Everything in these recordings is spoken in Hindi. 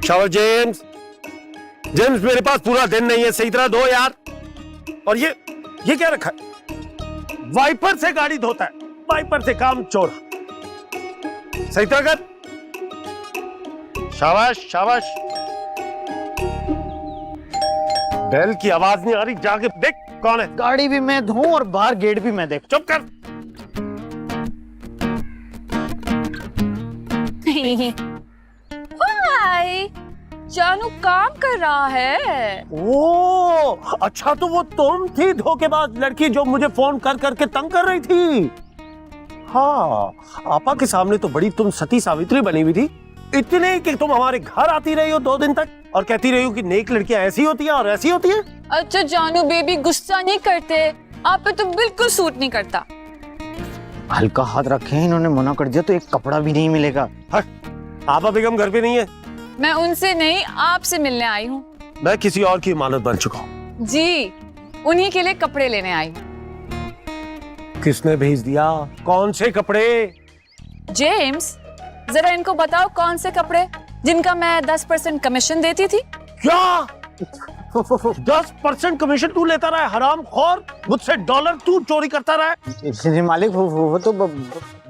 शाबाश जेम्स। जेम्स मेरे पास पूरा दिन नहीं है, सही तरह धो यार। और ये क्या रखा है? वाइपर से गाड़ी धोता है, वाइपर से काम चोर। सही तरह कर। शाबाश शाबाश। बेल की आवाज नहीं आ रही, जाके देख कौन है। गाड़ी भी मैं धोऊं और बाहर गेट भी मैं देख। चुप कर। हाय, जानू काम कर रहा है। ओ अच्छा, तो वो तुम थी धोखेबाज लड़की जो मुझे फोन कर करके तंग कर रही थी। हाँ, आपा के सामने तो बड़ी तुम सती सावित्री बनी हुई थी, इतने कि तुम हमारे घर आती रही हो 2 दिन तक और कहती रही हो कि नेक लड़कियां ऐसी होती है और ऐसी होती है। अच्छा जानू बेबी, गुस्सा नहीं करते, आप पे तो बिल्कुल सूट नहीं करता। हल्का हाथ रखे, इन्होंने मना कर दिया तो एक कपड़ा भी नहीं मिलेगा। आपा बेगम घर पे नहीं है। मैं उनसे नहीं, आपसे मिलने आई हूँ। मैं किसी और की इमानत बन चुका हूँ। जी, उन्हीं के लिए कपड़े लेने आई हूँ। किसने भेज दिया? कौन से कपड़े? जेम्स, जरा इनको बताओ कौन से कपड़े जिनका मैं 10% कमीशन देती थी। क्या 10% कमीशन तू लेता रहा है हराम खोर? मुझसे डॉलर तू चोरी करता रहा है। जी मालिक, वो तो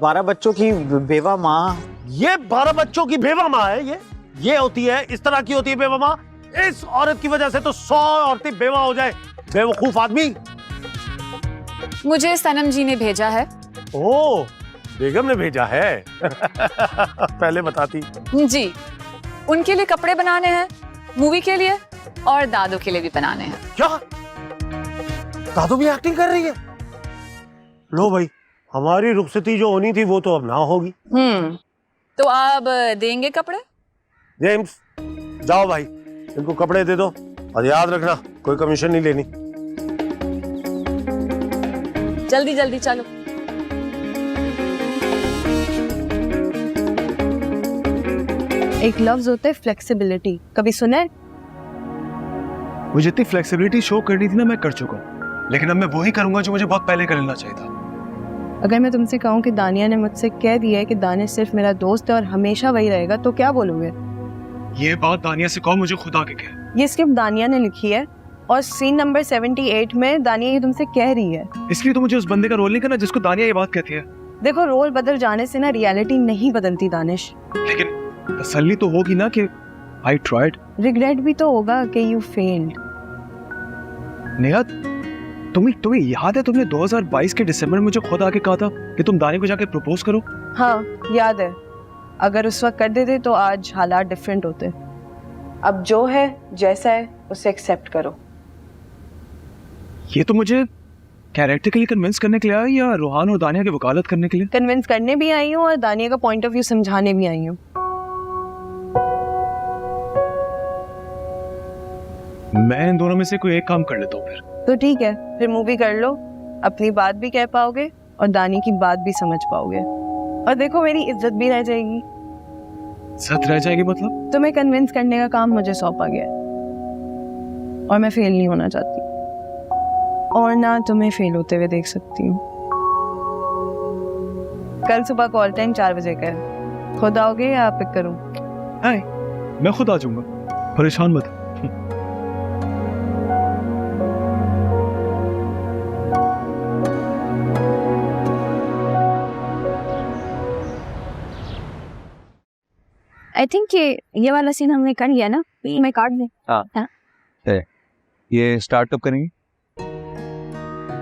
12 बच्चों की बेवा माँ। ये 12 बच्चों की बेवा माँ है। ये होती है, इस तरह की होती है बेवा माँ। इस औरत की वजह से तो 100 औरतें बेवा हो जाए। बेवकूफ आदमी। मुझे सनम जी ने भेजा है। ओ, बेगम ने भेजा है। पहले बताती। जी, उनके लिए कपड़े बनाने हैं, मूवी के लिए और दादू के लिए भी बनाने हैं। क्या दादू भी एक्टिंग कर रही है? लो भाई, हमारी रुखसती जो होनी थी वो तो अब ना होगी। तो आप देंगे कपड़े? जेम्स, जाओ भाई, इनको कपड़े दे दो और याद रखना कोई कमीशन नहीं लेनी। जल्दी जल्दी चलो। एक लफ्ज होता है फ्लेक्सिबिलिटी, कभी सुना है? मुझे जितनी फ्लेक्सिबिलिटी शो करनी थी ना, मैं कर चुका हूँ, लेकिन अब मैं वही करूंगा जो मुझे बहुत पहले कर लेना चाहिए था। अगर मैं तुमसे कहूँ कि दानिया ने मुझसे कह दिया है कि दानिश सिर्फ मेरा दोस्त है और हमेशा वही रहेगा, तो क्या बोलोगे? ये बात दानिया से कहो, मुझे खुदा के कहे। ये स्क्रिप्ट दानिया ने लिखी है और सीन नंबर 78 में दानिया ये तुमसे कह रही है। इसलिए तो मुझे उस बंदे का रोल नहीं करना जिसको दानिया ये बात कहती है। देखो, रोल बदल जाने से ना रियलिटी नहीं बदलती दानिश। लेकिन तसल्ली तो होगी ना कि आई ट्राइड। रिग्रेट भी तो होगा कि यू फेल्ड। नेहा, तुम्हें याद है तुमने 2022 के दिसंबर में मुझे खुद आके कहा था कि तुम दानिया को जाके प्रपोज करो? हाँ याद है। अगर उस वक्त कर देते तो आज हालात डिफरेंट होते। अब जो है जैसा है उसे एक्सेप्ट करो। ये तो मुझे कैरेक्टर के लिए कन्विंस करने के लिए आया या रोहान और दानिया की वकालत करने के लिए? कन्विंस करने भी आई हूँ और दानिया का पॉइंट ऑफ व्यू समझाने भी आई हूँ। मैं इन दोनों में से कोई एक काम कर लेता हूँ फिर। तो ठीक है, फिर मूवी कर लो, अपनी बात भी कह पाओगे और दानी की बात भी समझ पाओगे। और देखो, मेरी इज्जत भी रह जाएगी। इज्जत रह जाएगी मतलब? तुम्हें कन्विंस करने का काम मुझे सौंपा गया और मैं फेल नहीं होना चाहती और ना तुम्हें फेल होते हुए देख सकती हूँ। कल सुबह कॉल टाइम 4 बजे का है। खुद आओगे या पिक करूँ? हाय, मैं खुद आ जाऊंगा, परेशान मत। आई थिंक ये वाला सीन हमने कर लिया ना, मैं काट दे। हाँ। ये स्टार्ट कब करेंगे?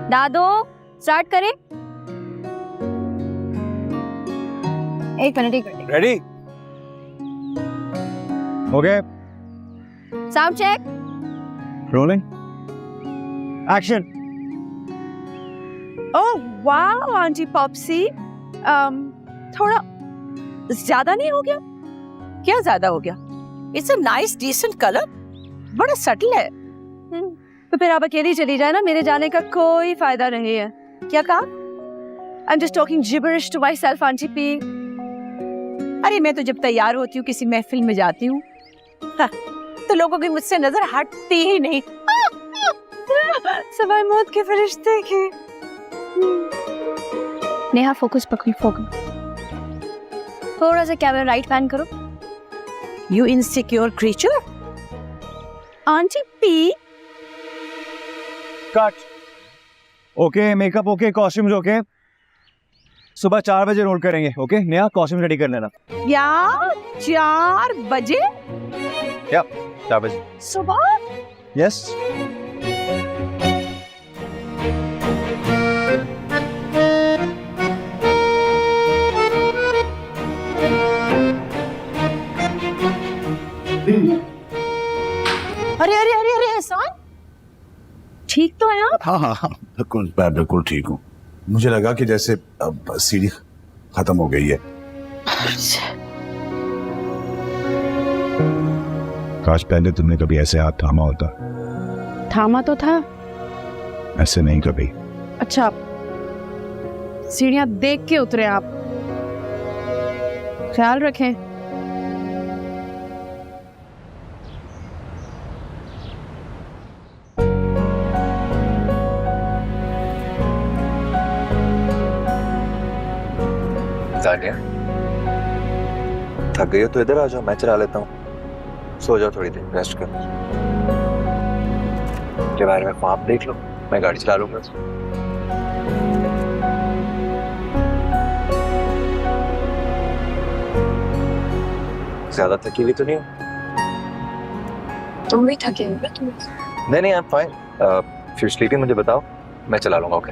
दादो स्टार्ट करें। एक मिनट। रेडी? हो गया? Sound check. Rolling action. Oh वाह आंटी पॉप्सी, थोड़ा ज्यादा नहीं हो गया? क्या ज्यादा हो गया? It's a nice decent colour, बड़ा सटल है। तो फिर आप अकेली चली जाए ना, मेरे जाने का कोई फायदा नहीं है। क्या कहा? I am just talking gibberish to myself aunty P. अरे मैं तो जब तैयार होती हूँ किसी महफिल में जाती हूँ तो लोगों की मुझसे नजर हटती ही नहीं, सवाए मौत के फरिश्ते की। नेहा फोकस पकड़ी, फोकस। थोड़ा सा कैमरा राइट पैन करो। You insecure creature. Aunty P cut. Okay, makeup okay, costumes okay. सुबह 4 बजे रोल करेंगे। ओके नेहा, कॉस्ट्यूम रेडी कर लेना। क्या 4 बजे? या 4 बजे। सुबह? यस। अरे अरे अरे अरे एहसान, ठीक तो है आप? हाँ हाँ हाँ, बिल्कुल, मैं बिल्कुल ठीक हूँ। मुझे लगा कि जैसे अब सीढ़ी खत्म हो गई है। काश पहले तुमने कभी ऐसे हाथ थामा होता। थामा तो था। ऐसे नहीं कभी। अच्छा, सीढ़ियां देख के उतरे आप, ख्याल रखें। थक गई हो तो इधर आ जाओ, मैं चला लेता हूँ। सो जाओ थोड़ी देर, रेस्ट कर। के बारे में आप देख लो, मैं गाड़ी चला लूंगा। ज्यादा थकी हुई तो नहीं हो? तुम भी थके हुए तुम। नहीं नहीं, आई एम फाइन। फिर स्लीपिंग मुझे बताओ, मैं चला लूंगा। ओके।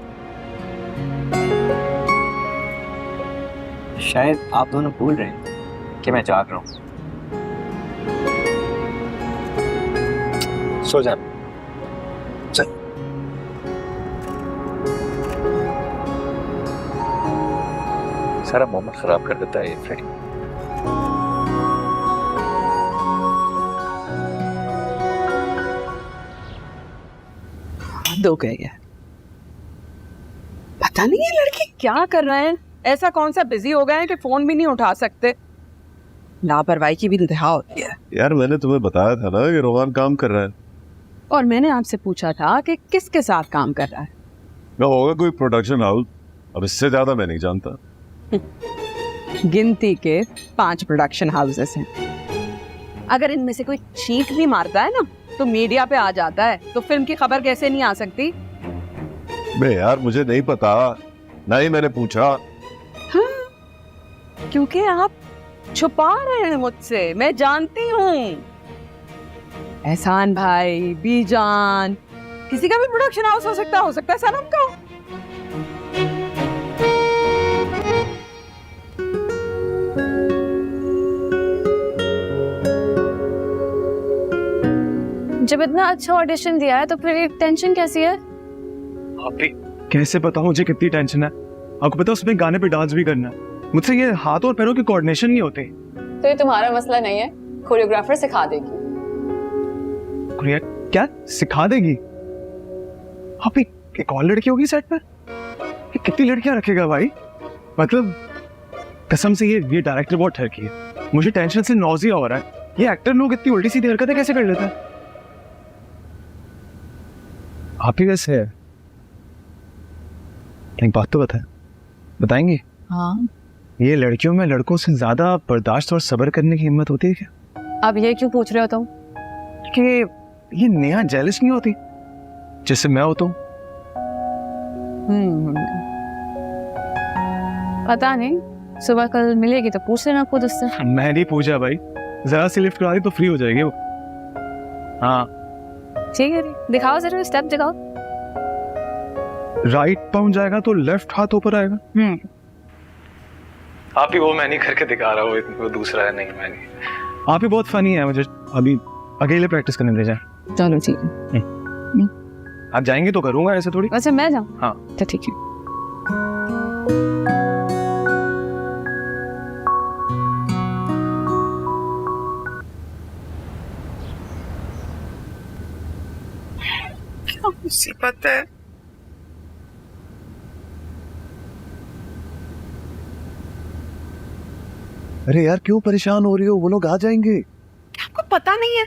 शायद आप दोनों भूल रहे हैं कि मैं जाग रहा हूँ। सो जा। चल। सारा मोमेंट खराब कर देता है ये फ्रेंड। हद हो गई है। पता नहीं ये लड़के क्या कर रहे हैं, ऐसा कौन सा बिजी हो गए हैं कि फोन भी नहीं उठा सकते। लापरवाही की भी इंतहा होती है। यार मैंने तुम्हें बताया था ना कि रोहन काम कर रहा है। और मैंने आपसे पूछा था कि किसके साथ काम कर रहा है। ना होगा कोई प्रोडक्शन हाउस, अब इससे ज्यादा मैं नहीं जानता। गिनती के 5 प्रोडक्शन हाउसेस हैं। अगर इनमें से कोई चीख भी मारता है ना तो मीडिया पे आ जाता है, तो फिल्म की खबर कैसे नहीं आ सकती? बे यार मुझे नहीं पता, ना ही मैंने पूछा। हाँ, क्योंकि आप छुपा रहे हैं मुझसे, मैं जानती हूँ। एहसान भाई, बीजान, किसी का भी प्रोडक्शन हाउस हो सकता है सनम का। जब इतना अच्छा ऑडिशन दिया है तो फिर ये टेंशन कैसी है? आप भी कैसे पता मुझे कितनी टेंशन है? आपको पता उसमें गाने पे डांस भी करना है। मुझसे ये हाथ और पैरों के कोऑर्डिनेशन नहीं होते। तो ये तुम्हारा मसला नहीं है, कोरियोग्राफर सिखा देगी। क्या सिखा देगी? आप एक और लड़की होगी सेट पर? ये कितनी लड़कियां रखेगा भाई? मतलब कसम से ये डायरेक्टर बहुत ठरकी है। मुझे टेंशन से नौजिया हो रहा है। ये एक्टर लोग इतनी उल्टी सीधी हरकतें कैसे कर लेता है? आप ही कैसे है? एक बात तो बताएंगे? हाँ। ये लड़कियों में लड़कों से ज्यादा बर्दाश्त और सब्र करने की हिम्मत होती है क्या? अब ये क्यों पूछ रहे हो तुम? कि ये नेहा जेलस नहीं होती जिससे मैं होता हूँ? पता नहीं, सुबह कल मिलेगी तो पूछ लेना खुद उससे। मैं नहीं पूछा भाई, जरा सी लिफ्ट करा दी तो फ्री हो जाएगी वो। हाँ ठीक है, दिखाओ जरूर, स्टेप दिखाओ। राइट पाउं जाएगा तो लेफ्ट हाथ ऊपर आएगा। आप ही वो मैं नहीं करके दिखा रहा हूँ, वो दूसरा है। नहीं मैं नहीं। आप ही बहुत फनी है, मुझे अभी अकेले प्रैक्टिस करने दे जाए। चलो ठीक है। आप जाएंगे तो करूंगा, ऐसे थोड़ी। वैसे मैं जाऊँ? हाँ तो ठीक है। क्या मुसीबत है। अरे यार क्यों परेशान हो रही हो? वो लोग आ जाएंगे। आपको पता नहीं है,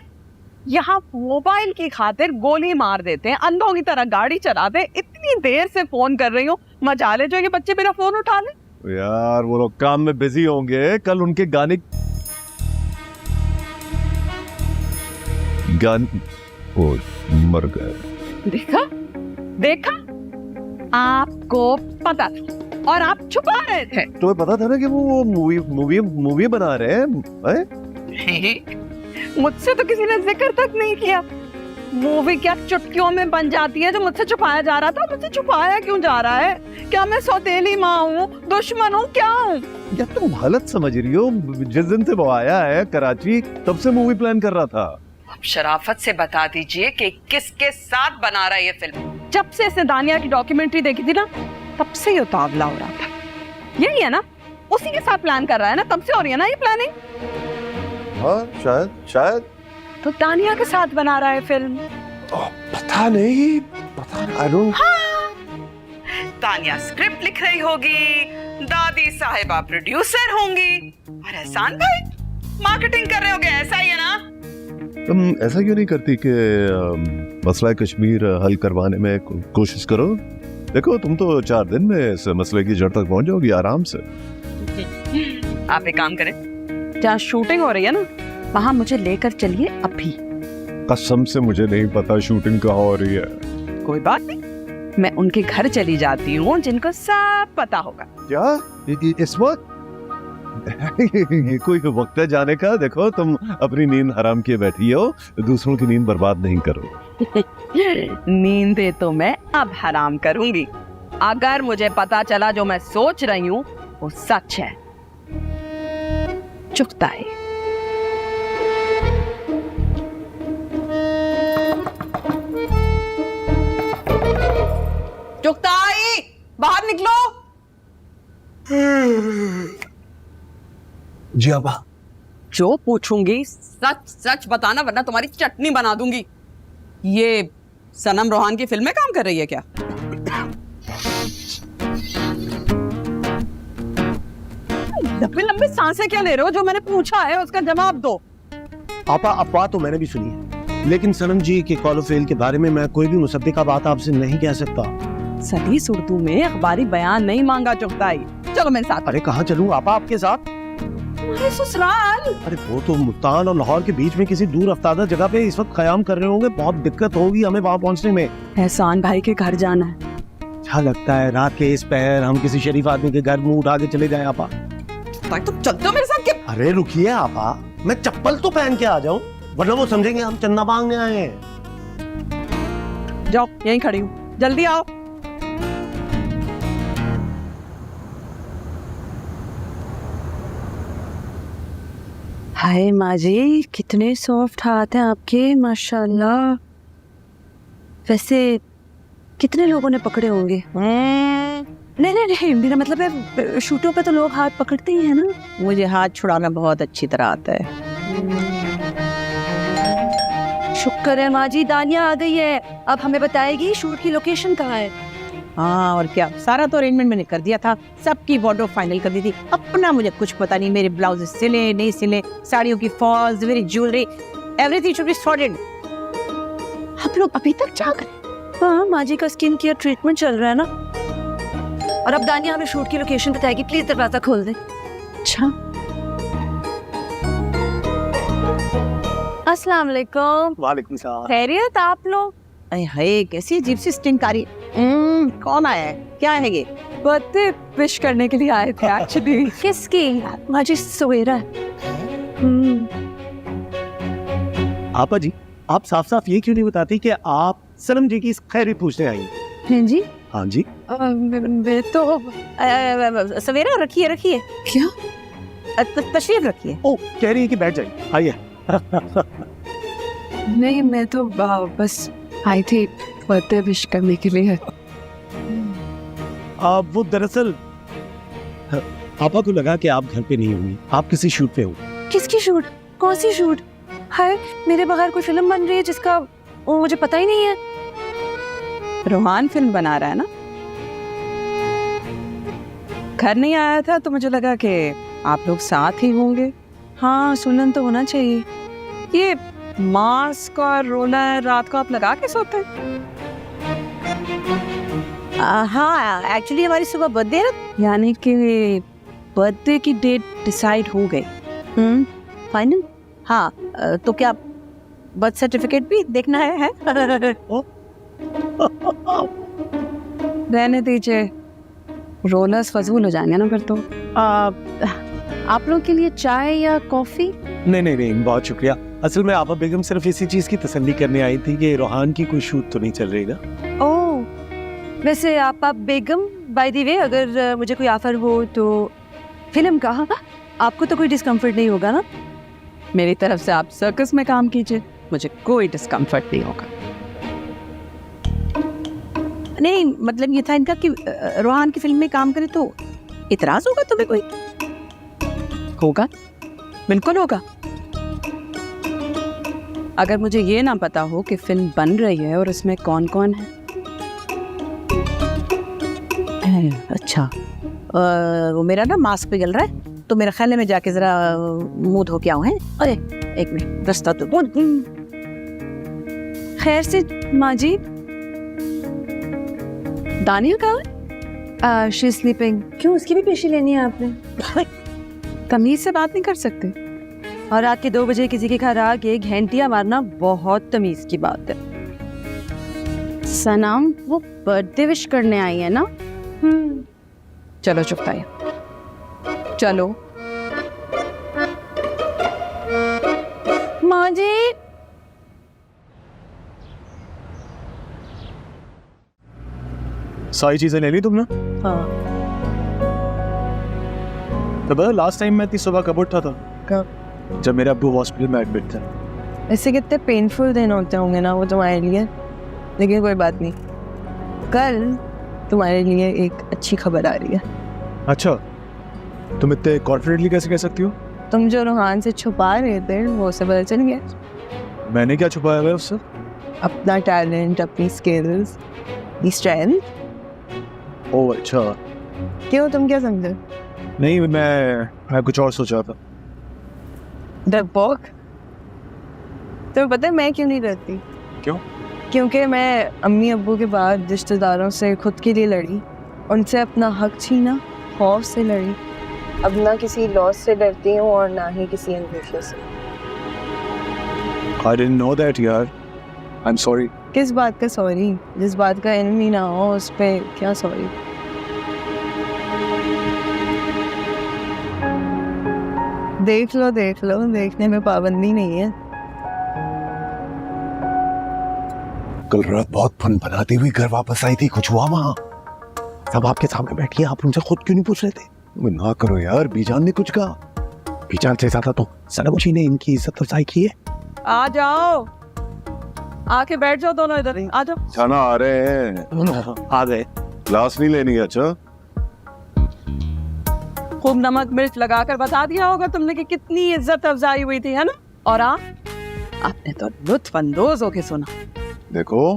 यहाँ मोबाइल की खातिर गोली मार देते हैं, अंधों की तरह गाड़ी चलाते हैं। इतनी देर से फोन कर रही हूँ, मजाले जो ये बच्चे मेरा फोन उठा ले। यार वो लोग काम में बिजी होंगे, कल उनके गाने। ज्ञान वो मर गए। देखा देखा, आपको पता था और आप छुपा रहे थे। तुम्हें पता था ना कि वो मूवी बना रहे हैं? मुझसे तो किसी ने जिक्र तक नहीं किया। मूवी क्या चुटकियों में बन जाती है जो मुझसे छुपाया जा रहा था। मुझसे छुपाया क्यों जा रहा है? क्या मैं सौतेली माँ हूँ, दुश्मन हूँ, क्या हूँ? या तुम गलत समझ रही हो। जिस दिन से वो आया है कराची तब से मूवी प्लान कर रहा था। अब शराफत से बता दीजिए कि किसके साथ बना रहा है ये फिल्म। जब से इसने दानिया की डॉक्यूमेंट्री देखी थी ना, तब से ये उतावला हो रहा था। यही है ना, उसी के साथ प्लान कर रहा है ना, तब से हो रही है ना ये प्लानिंग। हाँ शायद तो दानिया के साथ बना रहा है फिल्म। पता नहीं, आई डोंट। हाँ, दानिया स्क्रिप्ट लिख रही होगी, दादी साहिबा प्रोड्यूसर होंगी और एहसान भाई मार्केटिंग कर रहे होंगे। ऐसा ही है ना? तुम ऐसा क्यों नहीं करती कि मसला कश्मीर हल करवाने में कोशिश करो? देखो तुम तो 4 दिन में इस मसले की जड़ तक पहुंच जाओगी आराम से। आप एक काम करें, जहाँ शूटिंग हो रही है ना, वहाँ मुझे लेकर चलिए अभी। कसम से मुझे नहीं पता शूटिंग कहाँ हो रही है। कोई बात नहीं, मैं उनके घर चली जाती हूँ जिनको सब पता होगा। क्या इस वक्त? ये कोई वक्त है जाने का? देखो तुम अपनी नींद हराम किए बैठी हो, दूसरों की नींद बर्बाद नहीं करो। नींदें तो मैं अब हराम करूंगी अगर मुझे पता चला जो मैं सोच रही हूँ वो सच है। चुकता है। चुकताई, बाहर निकलो। जी आपा। जो पूछूंगी सच सच बताना, वरना तुम्हारी चटनी बना दूंगी। ये सनम रोहान की फिल्म में काम कर रही है क्या? लंबी लंबी सांसें क्या ले रहे हो? जो मैंने पूछा है उसका जवाब दो। आपा अफवाह तो मैंने भी सुनी है, लेकिन सनम जी के कॉल फेल के बारे में मैं कोई भी मुसद्दिका बात आपसे नहीं कह सकता। सलीस उर्दू में अखबारी बयान नहीं मांगा चुकताई। चलो मेरे साथ। अरे कहाँ चलूं आपा आपके साथ? अरे ससुराल। अरे वो तो मुल्तान और लाहौर के बीच में किसी दूर अफ्तादा जगह पे इस वक्त क़याम कर रहे होंगे। बहुत दिक्कत होगी हमें वहाँ पहुँचने में। एहसान भाई के घर जाना है। अच्छा लगता है रात के इस पहर हम किसी शरीफ आदमी के घर मुंह उठा के चले जाएं आपा। तुम चलते हो मेरे साथ क्या? अरे रुकिए आपा, मैं चप्पल तो पहन के आ जाऊं, वरना वो समझेंगे हम चंदा मांगने आए हैं। जाओ, यहीं खड़ी हूँ, जल्दी आओ। हाय माँ जी, कितने सॉफ्ट हाथ हैं आपके, माशाल्लाह। वैसे कितने लोगों ने पकड़े होंगे? नहीं नहीं नहीं, मेरा मतलब है शूटों पे तो लोग हाथ पकड़ते ही है ना। मुझे हाथ छुड़ाना बहुत अच्छी तरह आता है। शुक्र है माँ जी, दानिया आ गई है। अब हमें बताएगी शूट की लोकेशन कहाँ है। हाँ और क्या, सारा तो अरेंजमेंट मैंने कर दिया था, सबकी वार्डरोब फाइनल कर दी थी। अपना मुझे कुछ पता नहीं, मेरे ब्लाउज सिले नहीं सिले, साड़ियों की फॉल्स, मेरी jewellery, everything should be sorted. आप लोग अभी तक जाग रहे? हाँ, माँ जी का स्किन केयर ट्रीटमेंट चल रहा है ना। और अब दानिया हमें शूट की लोकेशन बताएगी, प्लीज दरवाजा खोल दे। अच्छा, अस्सलाम वालेकुम। वालेकुम सलाम। खैरियत आप लोग? अरे हाय, कैसी अजीब सी स्टिंक आ रही। कौन आया है, क्या है ये? बर्थडे विश करने के लिए आए थे एक्चुअली। किसकी? माँ जी सवेरा। आपा जी, आप साफ साफ ये क्यों नहीं बताती कि आप सनम जी की खैरियत पूछने आई? हैं जी? हाँ जी। मैं तो सवेरा रखिए रखिए। क्या? तशरीफ रखिए। ओ, कह रही है कि बैठ जाइए, आइए। नहीं, मैं तो बस आई थी बर्थडे विश करने के लिए। वो दरअसल आपा को लगा कि आप घर पे नहीं होंगी, आप किसी शूट पे हो। किसकी शूट? कौन सी शूट? हाय, मेरे बगैर कोई फिल्म बन रही है जिसका वो मुझे पता ही नहीं है। रोहान फिल्म बना रहा है ना। घर नहीं आया था तो मुझे लगा कि आप लोग साथ ही होंगे। हाँ, सुनन तो होना चाहिए। ये मास्क और रोलर रात को आप लगा के सोते हैं? हाँ, एक्चुअली हमारी सुबह बर्थडे है, यानी कि बर्थडे की डेट डिसाइड हो गई। फाइनल। हाँ, तो क्या बर्थ सर्टिफिकेट भी देखना है? रहने दीजिए, रोलर्स फजूल हो जाएंगे ना फिर तो। आप लोग के लिए चाय या कॉफी? नहीं नहीं नहीं, बहुत शुक्रिया। असल में आपा बेगम सिर्फ इसी चीज की तसल्ली करने आई थी कि रोहान की कोई शूट तो नहीं चल रही ना। ओह, वैसे आपा बेगम, बाय द वे, अगर मुझे कोई ऑफर हो तो फिल्म का, आपको तो कोई डिस्कम्फर्ट नहीं होगा ना? मेरी तरफ से आप सर्कस में काम कीजिए, मुझे कोई डिस्कम्फर्ट नहीं होगा। नहीं, मतलब ये था इनका कि रोहान की फिल्म में काम करे तो इतराज होगा तुम्हें कोई? होगा, बिल्कुल होगा। अगर मुझे ये ना पता हो कि फिल्म बन रही है और इसमें कौन कौन है। अच्छा, वो मेरा ना मास्क पिघल रहा है, तो मेरा ख्याल है मैं जाके जरा मुंह धो के आऊं। है, अरे एक मिनट, रास्ता तो खैर से माँ जी, दानिया कहाँ है? She sleeping. क्यों, उसकी भी पेशी लेनी है आपने? तमीज से बात नहीं कर सकते। और रात के 2 बजे किसी के घर आके घंटियां मारना बहुत तमीज की बात है। सनम, वो बर्थडे विश करने आई है ना? चलो चुपताई, चलो। माँ जी, सारी चीजें ले ली तुमने? हाँ। तो बता, लास्ट टाइम मैं इतनी सुबह कब उठा था? कब? जब मेरे अब्बू हॉस्पिटल में एडमिट थे। ऐसे कितने पेनफुल दिन होते होंगे ना वो तुम्हारे लिए, लेकिन कोई बात नहीं, कल तुम्हारे लिए एक अच्छी खबर आ रही है। अच्छा, तुम इतने कॉन्फिडेंटली कैसे कह सकती हो? तुम जो रोहान से छुपा रहे थे वो सब पता चल गया। मैंने क्या छुपाया हुआ है उससे? अपना टैलेंट, अपनी स्किल्स, स्ट्रेंथ। ओह अच्छा। क्यों, तुम क्या समझे? नहीं, मैं कुछ और सोच रहा था। डरपोक। तुम्हें पता है मैं क्यों नहीं रहती? क्यों? क्योंकि मैं अम्मी अब्बू के बाद रिश्तेदारों से खुद के लिए लड़ी, उनसे अपना हक छीना, खौफ से लड़ी। अब ना किसी लॉस से डरती हूँ और ना ही किसी अंदेशे से। I didn't know that यार। I'm sorry। किस बात का सॉरी? जिस बात का एनिमी ना हो उस पे क्या सॉरी? देख लो, देखने में पाबंदी नहीं है। कल रात बहुत फन बनाती हुई घर वापस आई थी, कुछ हुआ वहाँ? सब आपके सामने बैठी है, आप उनसे खुद क्यों नहीं पूछ रहे थे? ना करो यार, बीजान ने कुछ कहा? बीजान से ज्यादा तो सनम जी ने इनकी इज्जत अफजाई की है। आ जाओ, आके बैठ जाओ दोनों इधर। आ जाओ। खाना आ रहे हैं। आ गए। क्लास नहीं लेनी है? अच्छा, खूब नमक मिर्च लगाकर बता दिया होगा तुमने कि कितनी इज्जत अफजाई हुई थी, है ना? और आपने तो लुत्फ अंदोज होके सुना। देखो,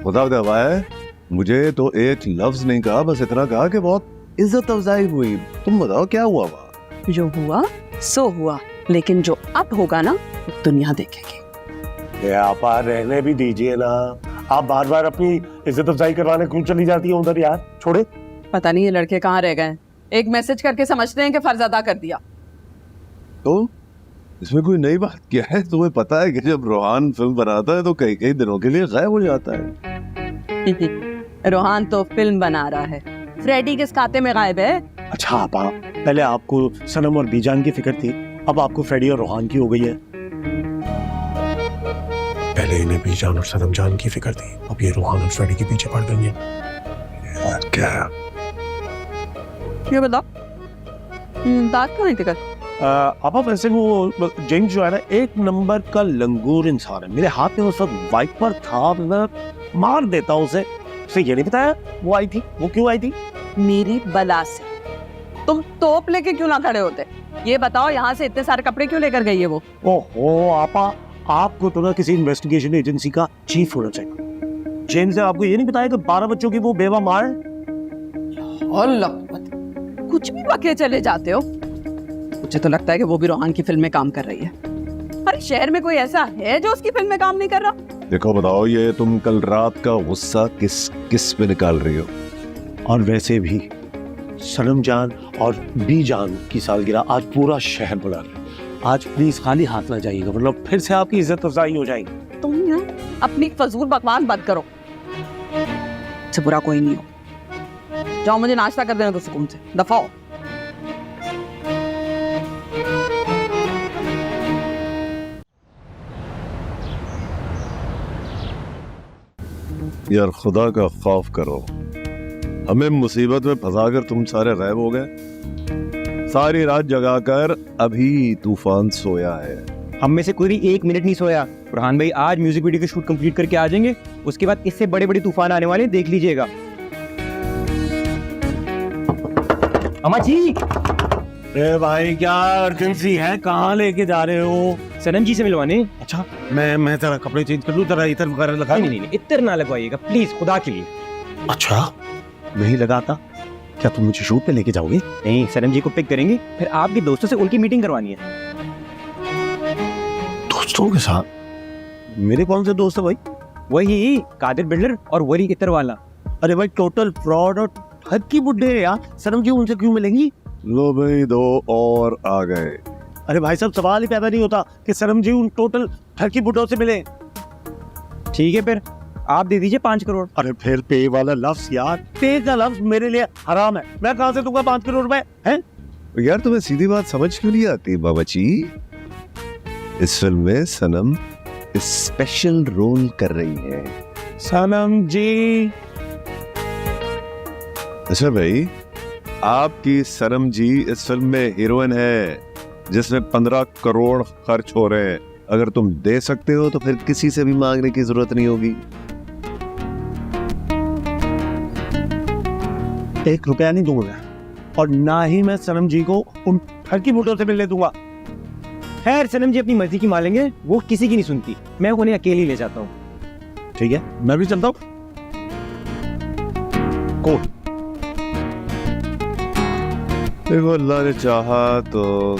खुदा दवा है, मुझे तो एक लफ्ज नहीं कहा, बस इतना कहा कि बहुत इज्जत अफजाई हुई। तुम बताओ क्या हुआ वहाँ? जो हुआ सो हुआ, लेकिन जो अब होगा ना वो दुनिया देखेगी। ये आपा रहने भी दीजिए ना, आप बार बार अपनी इज्जत अफजाई करवाने क्यों चली जाती है उधर यार? छोड़े। पता नहीं ये लड़के कहाँ रह गए। एक मैसेज करके समझते हैं कि फर्ज अदा कर दिया। तो इसमें कोई नई बात क्या है? तुम्हें पता है कि जब रोहान फिल्म बनाता है तो कई कई दिनों के लिए गायब हो जाता है। रोहान तो फिल्म बना रहा है, फ्रेडी किस खाते में गायब है? अच्छा आपा, पहले आपको सनम और बीजान की फिक्र थी, अब आपको फ्रेडी और रोहान की हो गई है। पहले इन्हें बीजान और सनम जान की फिक्र थी, अब ये रोहान और फ्रेडी के पीछे पड़ गई है। क्या? ये बताओ, बात क्यों नहीं थी कल? आपा वैसे वो जेम्स जो है ना, एक नंबर का लंगूर इंसान है। मेरे हाथ में वो सब वाइपर था, मैं मार देता उसे ये नहीं बताया वो आई थी। वो क्यों आई थी? मेरी बला से। तुम तोप लेके क्यों ना खड़े होते? ये बताओ, यहाँ से इतने सारे कपड़े क्यों लेकर गई है वो? ओहो आपा, आपको तो ना किसी इन्वेस्टिगेशन एजेंसी का चीफ होना चाहिए। जेम्स ने आपको ये नहीं बताया कि 12 बच्चों की वो बेवा मार? कुछ भी बके चले जाते हो। मुझे तो लगता है कि वो भी रोहान की फिल्म में काम कर रही है। अरे शहर में कोई ऐसा है जो उसकी फिल्म में काम नहीं कर रहा? देखो बताओ, ये तुम कल रात का गुस्सा किस पे निकाल रही हो? और वैसे भी सनम जान और बी जान की सालगिरह आज पूरा शहर मना रहे, आज प्लीज खाली हाथ ना जाइएगा, मतलब फिर से आपकी इज्जत अफजाई हो जाएगी। तुम ना अपनी फजूल बकवास बंद करो। से बुरा कोई नहीं हो, जाओ मुझे नाश्ता कर देना तो सुकून से, दफा हो। यार खुदा का खौफ करो, हमें मुसीबत में फंसाकर तुम सारे गायब हो गए। सारी रात जगाकर अभी तूफान सोया है। हम में से कोई 1 मिनट नहीं सोया। बुरहान भाई आज म्यूजिक वीडियो की शूट कंप्लीट करके आ जाएंगे, उसके बाद इससे बड़े बड़े तूफान आने वाले हैं, देख लीजिएगा। अम्मा जी। अरे भाई क्या अर्जेंसी है, कहाँ लेके जा रहे हो? सनम जी से मिलवाने। अच्छा मैं तेरा कपड़े चेंज कर लूँ, तेरा इतर वगैरह लगा? नहीं, इतर ना लगवाइएगा प्लीज, खुदा के लिए। अच्छा नहीं लगाता, क्या तुम मुझे शूट पे लेके जाओगे? नहीं, सनम जी को पिक करेंगे, फिर आपके दोस्तों से उनकी मीटिंग करवानी है। दोस्तों के साथ? मेरे कौन से दोस्त है भाई? वही कादिर बिल्डर और वरी इतर वाला। अरे भाई टोटल फ्रॉड और हद की बुड्ढे हैं यार। सनम जी उनसे क्यों मिलेंगी? लो भाई 2 और आ गए। अरे भाई साहब सवाल ही पैदा नहीं होता कि सनम जी उन टोटल ठगी बुड्ढों से मिले। ठीक है फिर आप दे दीजिए 5 करोड़। अरे फिर पे वाला लफ्ज यार, पे का लफ्ज मेरे लिए हराम है, मैं कहाँ से दूंगा 5 करोड़ रुपए हैं? यार तुम्हें सीधी बात समझ क्यों नहीं आती बाबाजी? इस फिल्म में सनम स्पेशल रोल कर रही है। सनम जी। अच्छा भाई, आपकी सनम जी इस फिल्म में हीरोइन है जिसमें 15 करोड़ खर्च हो रहे हैं। अगर तुम दे सकते हो तो फिर किसी से भी मांगने की जरूरत नहीं होगी। 1 रुपया नहीं दूंगा और ना ही मैं सनम जी को उन ठगी बुड्ढों से मिलने दूंगा। खैर सनम जी अपनी मर्जी की मानेंगे, वो किसी की नहीं सुनती, मैं उन्हें अकेली ले जाता हूँ। ठीक है मैं भी चलता हूँ। कौन? देखो अल्लाह ने चाहा तो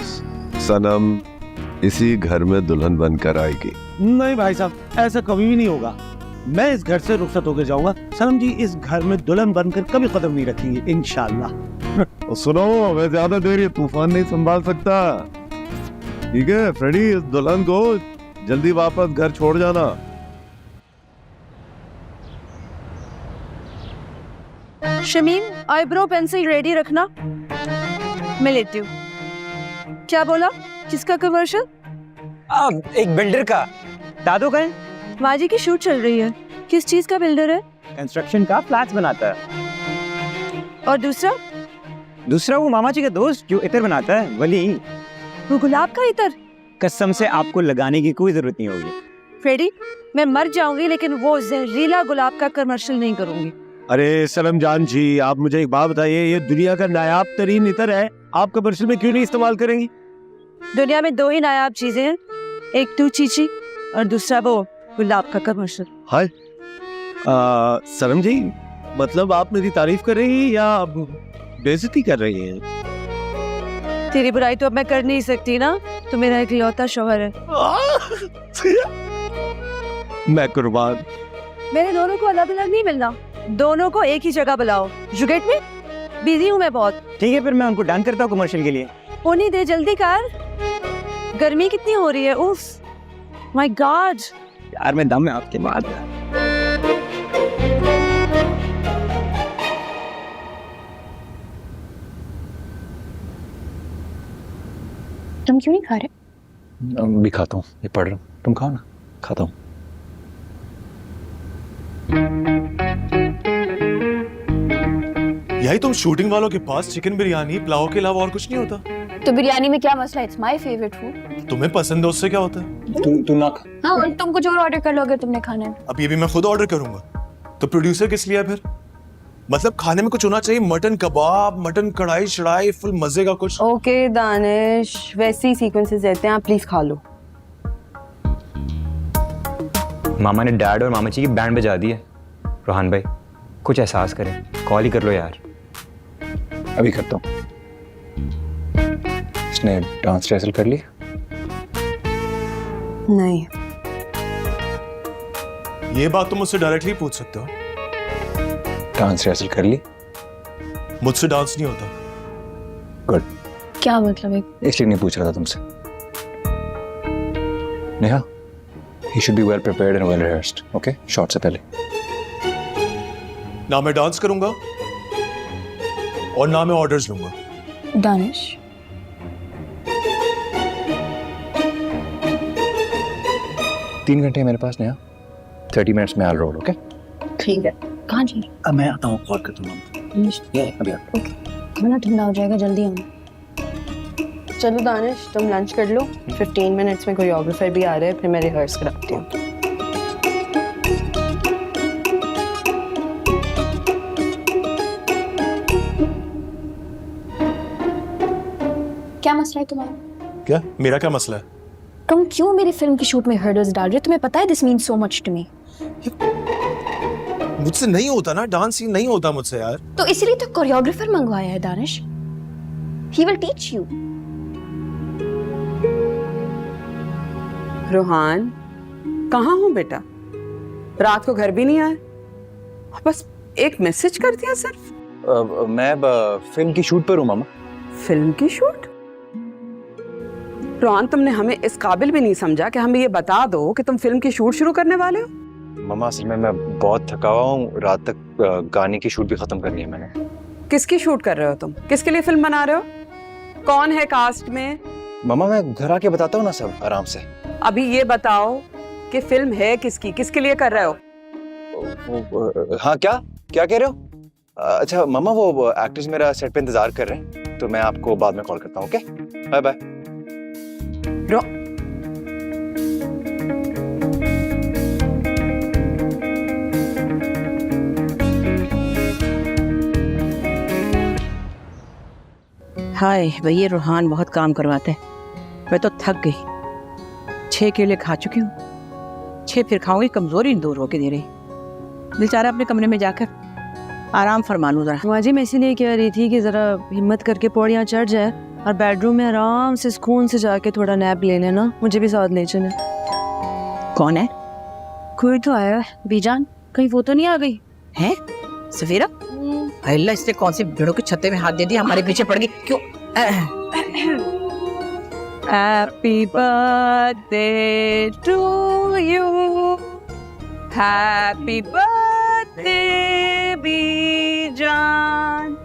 सनम इसी घर में दुल्हन बनकर आएगी। नहीं भाई साहब, ऐसा कभी भी नहीं होगा। मैं इस घर से रुखसत होकर जाऊंगा, सनम जी इस घर में दुल्हन बनकर कभी कदम नहीं रखेंगी इंशाल्लाह। सुनो, मैं ज्यादा देर ये तूफान नहीं संभाल सकता। ठीक है फ्रेडी, इस दुल्हन को जल्दी वापस घर छोड़ जाना। शमीम आईब्रो पेंसिल रेडी रखना, मैं लेती हूँ। क्या बोला? किसका कमर्शियल? एक बिल्डर का। दादो का है? माजी की शूट चल रही है। किस चीज का बिल्डर है? कंस्ट्रक्शन का, फ्लैट्स बनाता है। और दूसरा? दूसरा वो मामा जी का दोस्त जो इतर बनाता है, वली। वो गुलाब का इतर? कसम से आपको लगाने की कोई जरूरत नहीं होगी। फ्रेडी मैं मर जाऊंगी लेकिन वो जहरीला गुलाब का कमर्शियल नहीं करूंगी। अरे सनम जान जी, आप मुझे एक बात बताइए, ये दुनिया का नायाब तरीन इतर है, आप कमर्शियल में क्यों नहीं इस्तेमाल करेंगी? दुनिया में 2 ही नायाब चीजें हैं, एक तू चीची और दूसरा वो गुलाब का कमर्शियल। हाय सनम जी, मतलब आप मेरी तारीफ कर रही हैं या बेइज्जती कर रही हैं? तेरी बुराई तो अब मैं कर नहीं सकती ना, तो मेरा इकलौता शौहर है। मैं कुर्बान। मेरे दोनों को अलग अलग नहीं मिलना, दोनों को एक ही जगह बुलाओ। You get me? बिजी हूँ मैं बहुत। ठीक है फिर मैं उनको डन करता हूँ कमर्शियल के लिए। होनी दे जल्दी कर, गर्मी कितनी हो रही है। उफ माय गॉड यार मैं दम में आपके बाद। तुम क्यों नहीं खा रहे? भी खाता हूँ, ये पढ़ रहा हूँ। तुम खाओ ना। खाता हूँ। यही तुम शूटिंग वालों के पास चिकन बिरयानी पुलाव के अलावा और कुछ नहीं होता? तो बिरयानी में क्या मसला? It's my favourite food. तुम्हें पसंद है उससे क्या होता है? तू ना खा। हाँ और तुम कुछ और ऑर्डर कर लो अगर तुमने खाना है। अब ये भी मैं खुद ऑर्डर करूंगा, तो प्रोड्यूसर किस लिए है फिर? मतलब खाने में कुछ होना चाहिए, मटन कबाब, मटन कढ़ाई शढ़ाई, फुल मजे का कुछ। ओके दानिश, वैसी सीक्वेंसेस देते हैं, आप प्लीज खा लो। मामा ने डैड और मामा जी की बैंड बजा दी है। रोहान भाई कुछ एहसास करें, कॉल ही कर लो यार। अभी करता हूँ। इसने डांस रिहर्सल कर लिया? नहीं। ये बात तुम मुझसे डायरेक्टली पूछ सकते हो। डांस रिहर्सल कर ली? मुझसे डांस नहीं होता। गुड। क्या मतलब है? इसलिए नहीं पूछ रहा था तुमसे। Neha, he should be well prepared and well rehearsed. Okay? Shot से पहले. ना मैं डांस करूंगा और ना मैं ऑर्डर्स लूंगा. दानिश, तीन घंटे मेरे पास नेहा. 30 minutes में I'll roll. Okay? ठीक है. कहाँ जी? अब मैं आता हूँ, कॉल कर दूंगा. अभी आ. खाना ठंडा हो जाएगा, जल्दी आना. चलो दानिश, तुम लंच कर लो. 15 मिनट्स में कोरियोग्राफर भी आ रहे हैं, फिर मैं रिहर्स कराती हूँ. क्या मसला है तुम्हारा? क्या? मेरा क्या मसला है? तुम क्यों मेरी फिल्म की शूट में हर्डल्स डाल रहे हो? तुम्हें पता है this means so much to me. मुझसे नहीं होता ना, डांस सीन नहीं होता मुझसे यार. तो इसीलिए तो कोरियोग्राफर मंगवाया है Danish. He will teach you. Rohan, कहाँ हो बेटा? रात को घर भी नहीं आए, बस एक मैसेज कर दिया सिर्फ. मैं फिल्म की शूट पर हूँ मामा. फिल्म की शूट? रोहान, तुमने हमें इस काबिल भी नहीं समझा कि हमें ये बता दो कि तुम फिल्म की शूट शुरू करने वाले हो. मामा असल में मैं बहुत थका हुआ हूँ. रात तक गाने की शूट भी खत्म करनी है मैंने. किसकी शूट कर रहे हो तुम? किसके लिए फिल्म बना रहे हो? कौन है कास्ट में? मामा मैं घर आके बताता हूँ ना सब आराम से. अभी ये बताओ कि फिल्म है किसकी, किसके लिए कर रहे हो? हाँ, क्या क्या कह रहे हो? अच्छा मामा, वो एक्टर्स मेरा सेट पे इंतजार कर रहे हैं, तो मैं आपको बाद में कॉल करता हूँ. Okay, bye bye. हाय भैया, रोहान बहुत काम करवाते हैं. मैं तो थक गई. 6 केले खा चुकी हूँ. 6 फिर खाऊंगी, कमजोरी दूर होके दे रही. बेचारा अपने कमरे में जाकर आराम फरमा लूं जरा. माँ जी, मैं इसीलिए कह रही थी कि जरा हिम्मत करके पौड़ियाँ चढ़ जाए और बेडरूम में आराम से सुकून से जाके थोड़ा नैप ले लेना. मुझे भी साथ ले चले. कौन है? कोई तो आया है. बीजान, कहीं वो तो नहीं आ गई है? सफीरा? अल्लाह, इसने कौन सी भेड़ों के छत्ते में हाथ दे दिया, हमारे पीछे पड़ गई क्यों? Happy birthday to you, happy birthday Bijan,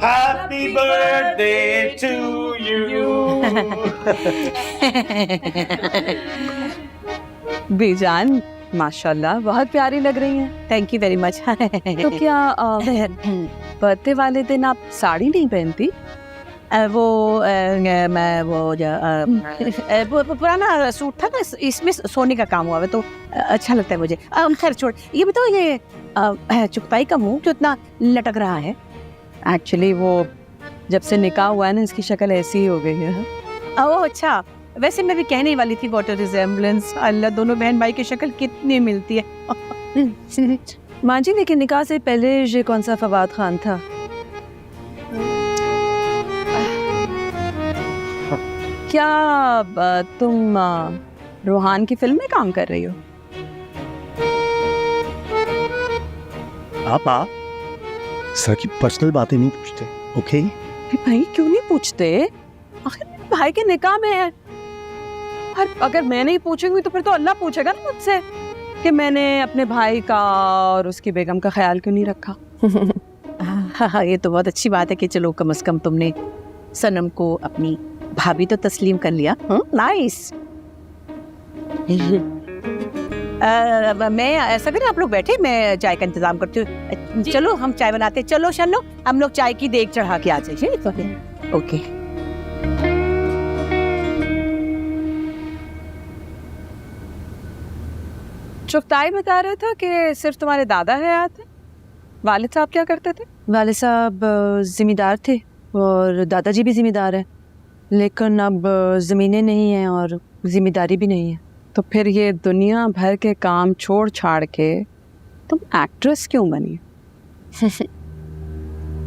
happy birthday to you. Bijan माशाल्लाह बहुत प्यारी लग रही हैं. Thank you very much. तो क्या बर्थडे वाले दिन आप साड़ी नहीं पहनती? मैं वो पुराना सूट था ना, इसमें सोने का काम हुआ है तो अच्छा लगता है मुझे. खैर छोड़, ये बताओ, ये चुगताई का मुंह जो इतना लटक रहा है, एक्चुअली वो जब से निकाह हुआ है ना, इसकी शक्ल ऐसी ही हो गई है. ओह अच्छा, वैसे मैं भी कहने वाली थी, व्हाट अ रिजेम्बलेंस. अल्लाह, दोनों बहन भाई की शक्ल कितनी मिलती है. माँ जी, लेकिन निकाह से पहले ये कौन सा फवाद खान था? क्या तुम रोहान की फिल्म में काम कर रही हो? आप सर की पर्सनल बातें नहीं पूछते, ओके? भाई क्यों नहीं पूछते? आखिर मेरे भाई के निकाह में है. और अगर मैं नहीं पूछूंगी तो फिर तो अल्लाह पूछेगा ना मुझसे कि मैंने अपने भाई का और उसकी बेगम का ख्याल क्यों नहीं रखा. हाँ, ये तो बहुत अच्छी बात है कि चलो कम से कम तुमने सनम को अपनी भाभी तो तस्लीम कर लिया. नाइस. मैं ऐसा करें, आप लोग बैठे, मैं चाय का इंतजाम करती हूँ. चलो हम चाय बनाते. चलो शन्नो, हम लोग चाय की देग चढ़ा के आ जाइए. ओके. चुगताई बता रहा था कि सिर्फ तुम्हारे दादा हयात थे. वालिद साहब क्या करते थे? वालिद साहब जिम्मेदार थे और दादाजी भी जिम्मेदार है, लेकिन अब ज़मीनें नहीं हैं और जिम्मेदारी भी नहीं है. तो फिर ये दुनिया भर के काम छोड़ छाड़ के तुम एक्ट्रेस क्यों बनी?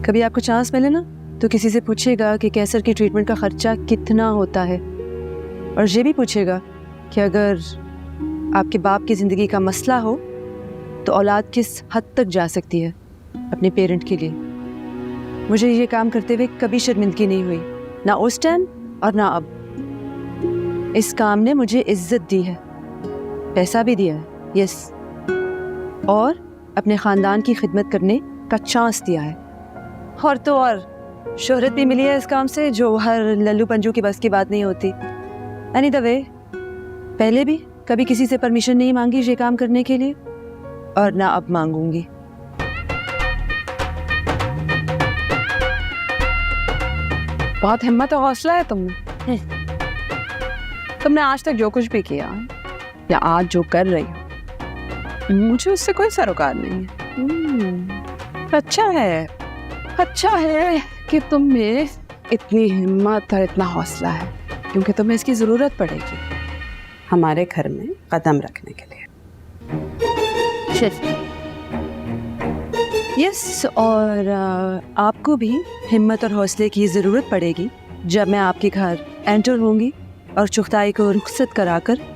कभी आपको चांस मिले ना तो किसी से पूछेगा कि कैंसर की ट्रीटमेंट का खर्चा कितना होता है, और ये भी पूछेगा कि अगर आपके बाप की ज़िंदगी का मसला हो तो औलाद किस हद तक जा सकती है अपने पेरेंट के लिए. मुझे ये काम करते हुए कभी शर्मिंदगी नहीं हुई, ना उस टाइम और ना अब. इस काम ने मुझे इज्जत दी है पैसा भी दिया है, यस, और अपने ख़ानदान की खिदमत करने का चांस दिया है। और तो और शोहरत भी मिली है इस काम से, जो हर लल्लू पंजू की बस की बात नहीं होती। एनी द वे, पहले भी कभी किसी से परमिशन नहीं मांगी ये काम करने के लिए, और ना अब मांगूंगी। बहुत हिम्मत और हौसला है तुमने। तुमने आज तक जो कुछ भी किया या आज जो कर रही हो, मुझे उससे कोई सरोकार नहीं है। अच्छा है कि तुम में इतनी हिम्मत और इतना हौसला है, क्योंकि तुम्हें इसकी जरूरत पड़ेगी हमारे घर में कदम रखने के लिए। यस, और आपको भी हिम्मत और हौसले की ज़रूरत पड़ेगी जब मैं आपके घर एंटर होंगी और चुगताई को रुखसत कराकर